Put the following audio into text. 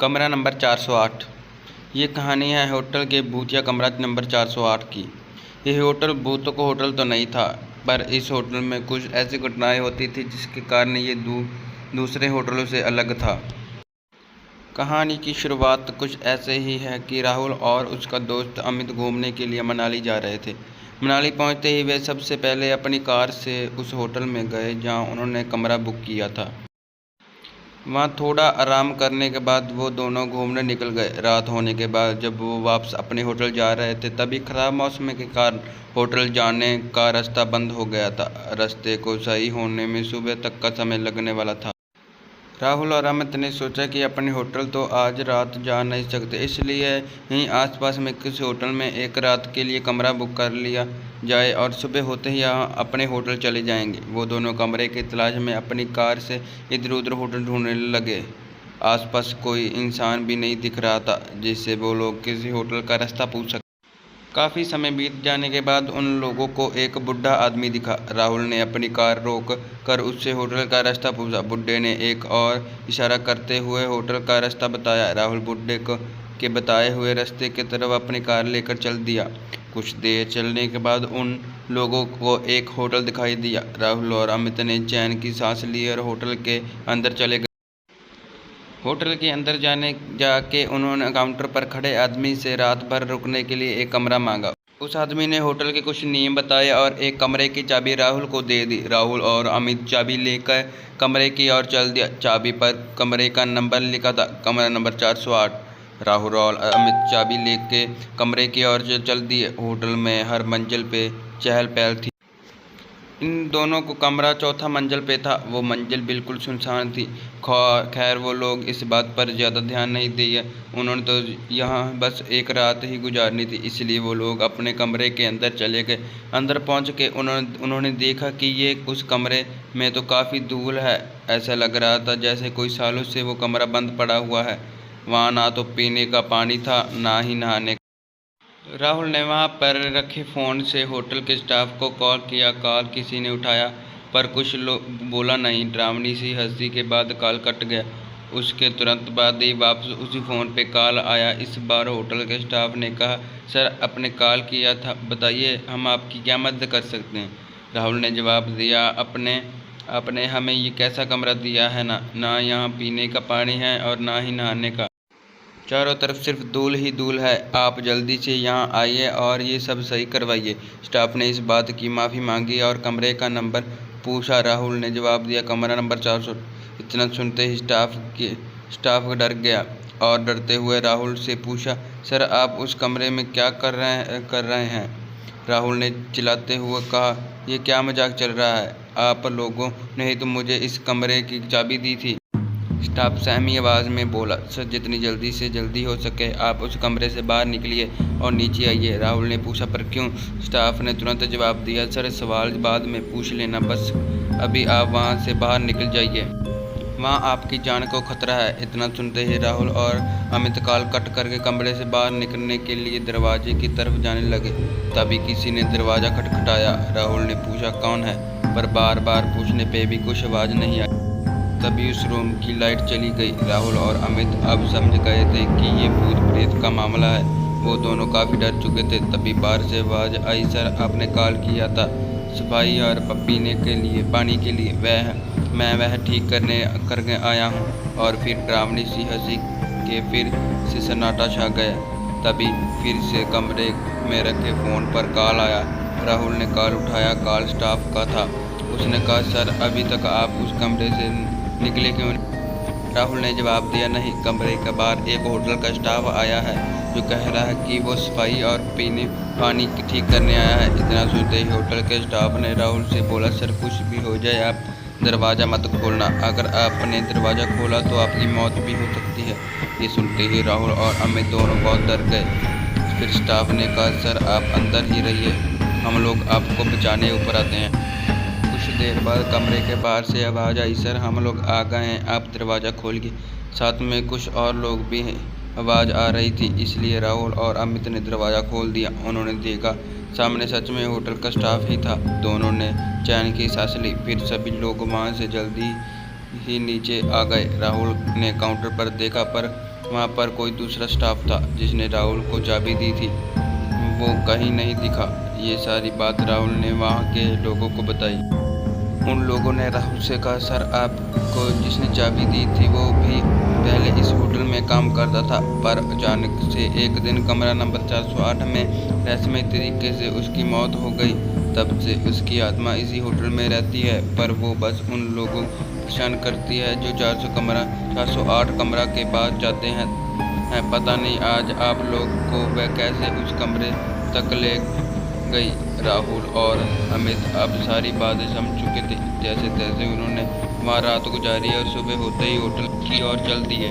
कमरा नंबर 408। ये कहानी है होटल के भूतिया कमरा नंबर 408 की। यह होटल भूतों का होटल तो नहीं था, पर इस होटल में कुछ ऐसी घटनाएं होती थी जिसके कारण ये दूसरे होटलों से अलग था। कहानी की शुरुआत कुछ ऐसे ही है कि राहुल और उसका दोस्त अमित घूमने के लिए मनाली जा रहे थे। मनाली पहुंचते ही वे सबसे पहले अपनी कार से उस होटल में गए जहां उन्होंने कमरा बुक किया था। वहाँ थोड़ा आराम करने के बाद वो दोनों घूमने निकल गए। रात होने के बाद जब वो वापस अपने होटल जा रहे थे, तभी खराब मौसम के कारण होटल जाने का रास्ता बंद हो गया था। रास्ते को सही होने में सुबह तक का समय लगने वाला था। राहुल और अमित ने सोचा कि अपने होटल तो आज रात जा नहीं सकते, इसलिए यहीं आसपास में किसी होटल में एक रात के लिए कमरा बुक कर लिया जाए और सुबह होते ही यहाँ अपने होटल चले जाएंगे। वो दोनों कमरे की तलाश में अपनी कार से इधर उधर होटल ढूंढने लगे। आसपास कोई इंसान भी नहीं दिख रहा था जिससे वो लोग किसी होटल का रास्ता पूछ सके। काफ़ी समय बीत जाने के बाद उन लोगों को एक बुढ़ा आदमी दिखा। राहुल ने अपनी कार रोक कर उससे होटल का रास्ता पूछा। बुढ़े ने एक और इशारा करते हुए होटल का रास्ता बताया। राहुल बुढ़े के बताए हुए रास्ते की तरफ अपनी कार लेकर चल दिया। कुछ देर चलने के बाद उन लोगों को एक होटल दिखाई दिया। राहुल और अमित ने चैन की सांस ली और होटल के अंदर चले गए। होटल के अंदर जाके उन्होंने काउंटर पर खड़े आदमी से रात भर रुकने के लिए एक कमरा मांगा। उस आदमी ने होटल के कुछ नियम बताए और एक कमरे की चाबी राहुल को दे दी। राहुल और अमित चाबी लेकर कमरे की ओर चल दिया। चाबी पर कमरे का नंबर लिखा था, कमरा नंबर 408। राहुल और अमित चाबी लेके कमरे की ओर चल दिए। होटल में हर मंजिल पे चहल पहल थी। इन दोनों को कमरा चौथा मंजिल पे था। वो मंजिल बिल्कुल सुनसान थी। खैर वो लोग इस बात पर ज़्यादा ध्यान नहीं दिए, उन्होंने तो यहाँ बस एक रात ही गुजारनी थी, इसलिए वो लोग अपने कमरे के अंदर चले गए। अंदर पहुँच के उन्होंने देखा कि ये उस कमरे में तो काफ़ी धूल है। ऐसा लग रहा था जैसे कोई सालों से वो कमरा बंद पड़ा हुआ है। वहाँ ना तो पीने का पानी था, ना ही नहाने। राहुल ने वहां पर रखे फ़ोन से होटल के स्टाफ को कॉल किया। कॉल किसी ने उठाया पर कुछ बोला नहीं। डरावनी सी हंसी के बाद कॉल कट गया। उसके तुरंत बाद ही वापस उसी फ़ोन पे कॉल आया। इस बार होटल के स्टाफ ने कहा, सर आपने कॉल किया था, बताइए हम आपकी क्या मदद कर सकते हैं। राहुल ने जवाब दिया, आपने हमें ये कैसा कमरा दिया है, ना यहाँ पीने का पानी है और ना ही नहाने का। चारों तरफ सिर्फ धूल ही धूल है। आप जल्दी से यहाँ आइए और ये सब सही करवाइए। स्टाफ ने इस बात की माफ़ी मांगी और कमरे का नंबर पूछा। राहुल ने जवाब दिया, कमरा नंबर 400। इतना सुनते ही स्टाफ डर गया और डरते हुए राहुल से पूछा, सर आप उस कमरे में क्या कर रहे हैं। राहुल ने चिल्लाते हुए कहा, यह क्या मजाक चल रहा है, आप लोगों ने ही तो मुझे इस कमरे की चाबी दी थी। स्टाफ सहमी आवाज़ में बोला, सर जितनी जल्दी से जल्दी हो सके आप उस कमरे से बाहर निकलिए और नीचे आइए। राहुल ने पूछा, पर क्यों। स्टाफ ने तुरंत जवाब दिया, सर सवाल बाद में पूछ लेना, बस अभी आप वहां से बाहर निकल जाइए, वहां आपकी जान को खतरा है। इतना सुनते ही राहुल और अमित कॉल कट करके कमरे से बाहर निकलने के लिए दरवाजे की तरफ जाने लगे। तभी किसी ने दरवाज़ा खटखटाया। राहुल ने पूछा, कौन है, पर बार बार पूछने पर भी कुछ आवाज़ नहीं आई। तभी उस रूम की लाइट चली गई। राहुल और अमित अब समझ गए थे कि ये भूत प्रेत का मामला है। वो दोनों काफ़ी डर चुके थे। तभी बाहर से आवाज़ आई, सर आपने कॉल किया था सफाई और पीने के लिए पानी के लिए, मैं वह ठीक करके आया हूँ। और फिर डरावनी सी हंसी के फिर से सन्नाटा छा गया। तभी फिर से कमरे में रखे फ़ोन पर कॉल आया। राहुल ने कॉल उठाया। कॉल स्टाफ का था। उसने कहा, सर अभी तक आप उस कमरे से निकले क्यों। राहुल ने जवाब दिया, नहीं, कमरे के बाहर एक होटल का स्टाफ आया है जो कह रहा है कि वो सफाई और पीने पानी ठीक करने आया है। इतना सुनते ही होटल के स्टाफ ने राहुल से बोला, सर कुछ भी हो जाए आप दरवाज़ा मत खोलना, अगर आपने दरवाज़ा खोला तो आपकी मौत भी हो सकती है। ये सुनते ही राहुल और अमित दोनों बहुत डर गए। फिर स्टाफ ने कहा, सर आप अंदर ही रहिए, हम लोग आपको बचाने ऊपर आते हैं। कुछ देर बाद कमरे के बाहर से आवाज़ आई, सर हम लोग आ गए हैं, आप दरवाज़ा खोलिए। साथ में कुछ और लोग भी आवाज़ आ रही थी, इसलिए राहुल और अमित ने दरवाज़ा खोल दिया। उन्होंने देखा सामने सच में होटल का स्टाफ ही था। दोनों ने चैन की सांस ली। फिर सभी लोग वहाँ से जल्दी ही नीचे आ गए। राहुल ने काउंटर पर देखा पर वहाँ पर कोई दूसरा स्टाफ था जिसने राहुल को चाबी दी थी, वो कहीं नहीं दिखा। ये सारी बात राहुल ने वहाँ के लोगों को बताई। उन लोगों ने राहुल से कहा, सर आपको जिसने चाबी दी थी वो भी पहले इस होटल में काम करता था, पर अचानक से एक दिन कमरा नंबर 408 में रहस्यमय तरीके से उसकी मौत हो गई। तब से उसकी आत्मा इसी होटल में रहती है, पर वो बस उन लोगों को परेशान करती है जो 408 कमरा के बाद जाते हैं। पता नहीं आज आप लोग को वह कैसे उस कमरे तक ले गई। राहुल और अमित अब सारी बातें समझ चुके थे। जैसे तैसे उन्होंने वहाँ रात गुजारी और सुबह होते ही होटल की ओर चल दिए।